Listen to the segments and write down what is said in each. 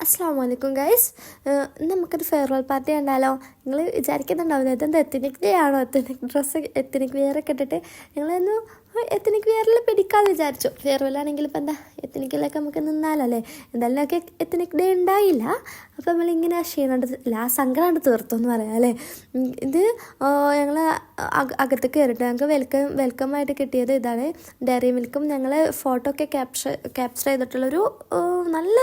അസ്സാം വലൈക്കും ഗൈസ്. നമുക്കൊരു ഫെയർവെൽ പാർട്ടി കണ്ടാലോ? നിങ്ങൾ വിചാരിക്കുന്നുണ്ടാവില്ല ഇതെന്താ എത്തനിക് ഡേ ആണോ, എത്തനിക് ഡ്രസ്സ് എത്തനിക് വെയറൊക്കെ ഇട്ടിട്ട് ഞങ്ങളൊന്ന് എത്തനിക് വെയറിൽ പിടിക്കാമെന്ന് വിചാരിച്ചു. ഫെയർവെല്ലാണെങ്കിൽ ഇപ്പം എന്താ എത്തനിക്കിലൊക്കെ നമുക്ക് നിന്നാലല്ലേ. എന്തായാലും ഒക്കെ എത്തനിക് ഡേ ഉണ്ടായില്ല. അപ്പോൾ നമ്മളിങ്ങനെ ക്ഷീണമുണ്ട് ആ സങ്കടമുണ്ട് തീർത്തു എന്ന് പറയാം അല്ലേ. ഇത് ഞങ്ങൾ അകത്ത് കയറിയിട്ട് ഞങ്ങൾക്ക് വെൽക്കമായിട്ട് കിട്ടിയത് ഇതാണ്. ഡയറി മിൽക്കും ഞങ്ങൾ ഫോട്ടോ ഒക്കെ ക്യാപ്ചർ ചെയ്തിട്ടുള്ളൊരു നല്ല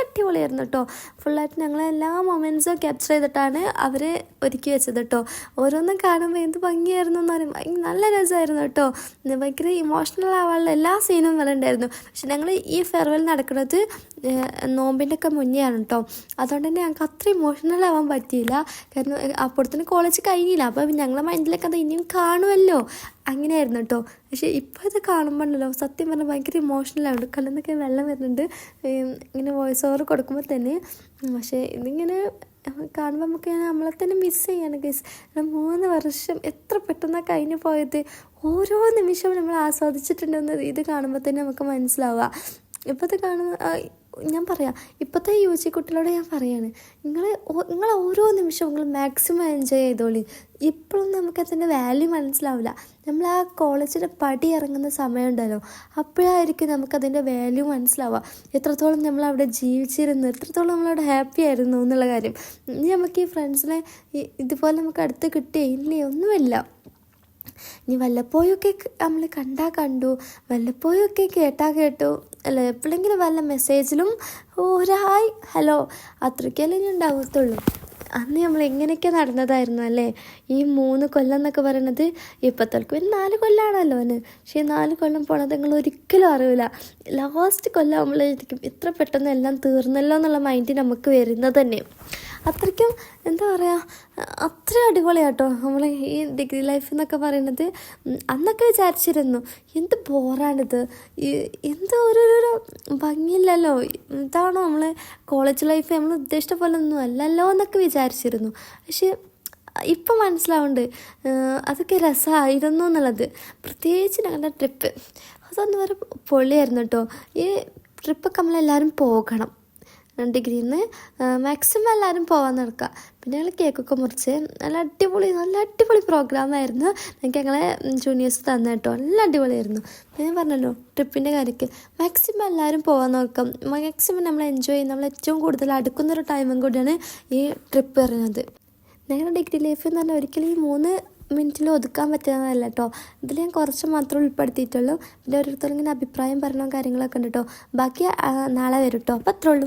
അടിപൊളിയായിരുന്നു കേട്ടോ. ഫുള്ളായിട്ട് ഞങ്ങളെല്ലാ മൊമെൻറ്റ്സും ക്യാപ്ചർ ചെയ്തിട്ടാണ് അവർ ഒരുക്കി വെച്ചത് കേട്ടോ. ഓരോന്നും കാണുമ്പോൾ എന്ത് ഭംഗിയായിരുന്നു എന്ന് പറയുമ്പോൾ നല്ല രസമായിരുന്നു കേട്ടോ. ഭയങ്കര ഇമോഷണൽ ആവാനുള്ള എല്ലാ സീനും നല്ല ഉണ്ടായിരുന്നു. പക്ഷെ ഞങ്ങൾ ഈ ഫെയർവെൽ നടക്കുന്നത് നോമ്പിൻ്റെ ഒക്കെ മുന്നെയാണ് കേട്ടോ. അതുകൊണ്ട് തന്നെ ഞങ്ങൾക്ക് അത്ര ഇമോഷണൽ ആവാൻ പറ്റിയില്ല. കാരണം അപ്പോഴത്തേന് കോളേജ് കഴിഞ്ഞില്ല. അപ്പോൾ ഞങ്ങളുടെ മൈൻഡിലൊക്കെ അത് ഇനിയും കാണുമല്ലോ അങ്ങനെയായിരുന്നു കേട്ടോ. പക്ഷേ ഇപ്പോൾ ഇത് കാണുമ്പോഴല്ലോ സത്യം പറഞ്ഞാൽ ഭയങ്കര ഇമോഷണലാവുണ്ട്. കണ്ണിന്നൊക്കെ വെള്ളം വരുന്നുണ്ട് ഇങ്ങനെ വോയിസ് ഓവർ കൊടുക്കുമ്പോൾ തന്നെ. പക്ഷേ ഇതിങ്ങനെ കാണുമ്പോൾ നമുക്ക് നമ്മളെ തന്നെ മിസ് ചെയ്യാണ് ഗൈസ്. 3 വർഷം എത്ര പെട്ടെന്നാണ് കഴിഞ്ഞു പോയത്. ഓരോ നിമിഷവും നമ്മൾ ആസ്വദിച്ചിട്ടുണ്ടെന്ന് ഇത് കാണുമ്പോൾ തന്നെ നമുക്ക് മനസ്സിലാവുക. ഇപ്പോഴത്തെ ഞാൻ പറയാം, ഇപ്പോഴത്തെ യുജി കുട്ടികളോട് ഞാൻ പറയാണ്, നിങ്ങൾ ഓരോ നിമിഷവും നിങ്ങൾ മാക്സിമം എൻജോയ് ചെയ്തോളി. ഇപ്പോഴും നമുക്കതിൻ്റെ വാല്യൂ മനസ്സിലാവില്ല. നമ്മൾ ആ കോളേജിൻ്റെ പടി ഇറങ്ങുന്ന സമയമുണ്ടല്ലോ, അപ്പോഴായിരിക്കും നമുക്കതിൻ്റെ വാല്യൂ മനസ്സിലാവുക. എത്രത്തോളം നമ്മളവിടെ ജീവിച്ചിരുന്നു, എത്രത്തോളം നമ്മളവിടെ ഹാപ്പി ആയിരുന്നു എന്നുള്ള കാര്യം. ഇനി നമുക്ക് ഈ ഫ്രണ്ട്സിനെ ഇതുപോലെ നമുക്ക് അടുത്ത് കിട്ടിയില്ലേ ഒന്നുമില്ല. ഇനി വല്ലപ്പോഴൊക്കെ നമ്മൾ കണ്ടു, വല്ലപ്പോഴൊക്കെ കേട്ടു അല്ല, എപ്പോഴെങ്കിലും വല്ല മെസ്സേജിലും ഒരു ഹായ് ഹലോ അത്രയ്ക്കല്ലേ ഇനി ഉണ്ടാകത്തുള്ളൂ. അന്ന് നമ്മൾ എങ്ങനെയൊക്കെ നടന്നതായിരുന്നു അല്ലേ. ഈ 3 കൊല്ലം എന്നൊക്കെ പറയണത് ഇപ്പോഴത്തേക്ക് ഒരു 4 കൊല്ലമാണല്ലോ അവന്. പക്ഷേ 4 കൊല്ലം പോണത് നിങ്ങൾ ഒരിക്കലും അറിയില്ല. ലാസ്റ്റ് കൊല്ലം നമ്മളായിരിക്കും ഇത്ര പെട്ടെന്ന് എല്ലാം തീർന്നല്ലോ എന്നുള്ള മൈൻഡ് നമുക്ക് വരുന്നത് തന്നെ. അത്രയ്ക്കും എന്താ പറയുക, അത്ര അടിപൊളിയാട്ടോ നമ്മൾ ഈ ഡിഗ്രി ലൈഫ് എന്നൊക്കെ പറയുന്നത്. അന്നൊക്കെ വിചാരിച്ചിരുന്നു എന്ത് ബോറാണിത്, എന്ത് ഓരോരോ ഭംഗിയില്ലല്ലോ, ഇതാണോ നമ്മൾ കോളേജ് ലൈഫ് നമ്മൾ ഉദ്ദേശിച്ച പോലെ ഒന്നും അല്ലല്ലോ എന്നൊക്കെ വിചാരിച്ചിരുന്നു. പക്ഷേ ഇപ്പം മനസ്സിലാവുന്നുണ്ട് അതൊക്കെ രസമായിരുന്നു എന്നുള്ളത്. പ്രത്യേകിച്ച് ഞങ്ങളുടെ ട്രിപ്പ് അതൊന്നും വരെ പൊളിയായിരുന്നു കേട്ടോ. ഈ ട്രിപ്പൊക്കെ നമ്മളെല്ലാവരും പോകണം. ഡിഗ്രിയിൽ നിന്ന് മാക്സിമം എല്ലാവരും പോകാൻ നടക്കുക. പിന്നെ ഞങ്ങൾ കേക്കൊക്കെ മുറിച്ച് നല്ല അടിപൊളി പ്രോഗ്രാമായിരുന്നു. എനിക്ക് ഞങ്ങളെ ജൂനിയേഴ്സ് തന്നെ കേട്ടോ. നല്ല അടിപൊളിയായിരുന്നു. ഞാൻ പറഞ്ഞല്ലോ ട്രിപ്പിൻ്റെ കാര്യമൊക്കെ മാക്സിമം എല്ലാവരും പോകാൻ നോക്കാം. മാക്സിമം നമ്മൾ എൻജോയ് ചെയ്യും. നമ്മൾ ഏറ്റവും കൂടുതൽ അടുക്കുന്നൊരു ടൈമും കൂടിയാണ് ഈ ട്രിപ്പ് പറയുന്നത്. ഞങ്ങളുടെ ഡിഗ്രി ലൈഫ് എന്ന് പറഞ്ഞാൽ ഒരിക്കലും ഈ 3 മിനിറ്റിൽ ഒതുക്കാൻ പറ്റുന്നതല്ല കേട്ടോ. ഇതിൽ ഞാൻ കുറച്ച് മാത്രമേ ഉൾപ്പെടുത്തിയിട്ടുള്ളൂ. പിന്നെ ഓരോരുത്തരും ഇങ്ങനെ അഭിപ്രായം പറഞ്ഞോ കാര്യങ്ങളൊക്കെ ഉണ്ട് കേട്ടോ. ബാക്കി നാളെ വരും കേട്ടോ. അപ്പോൾ അത്രേ ഉള്ളൂ.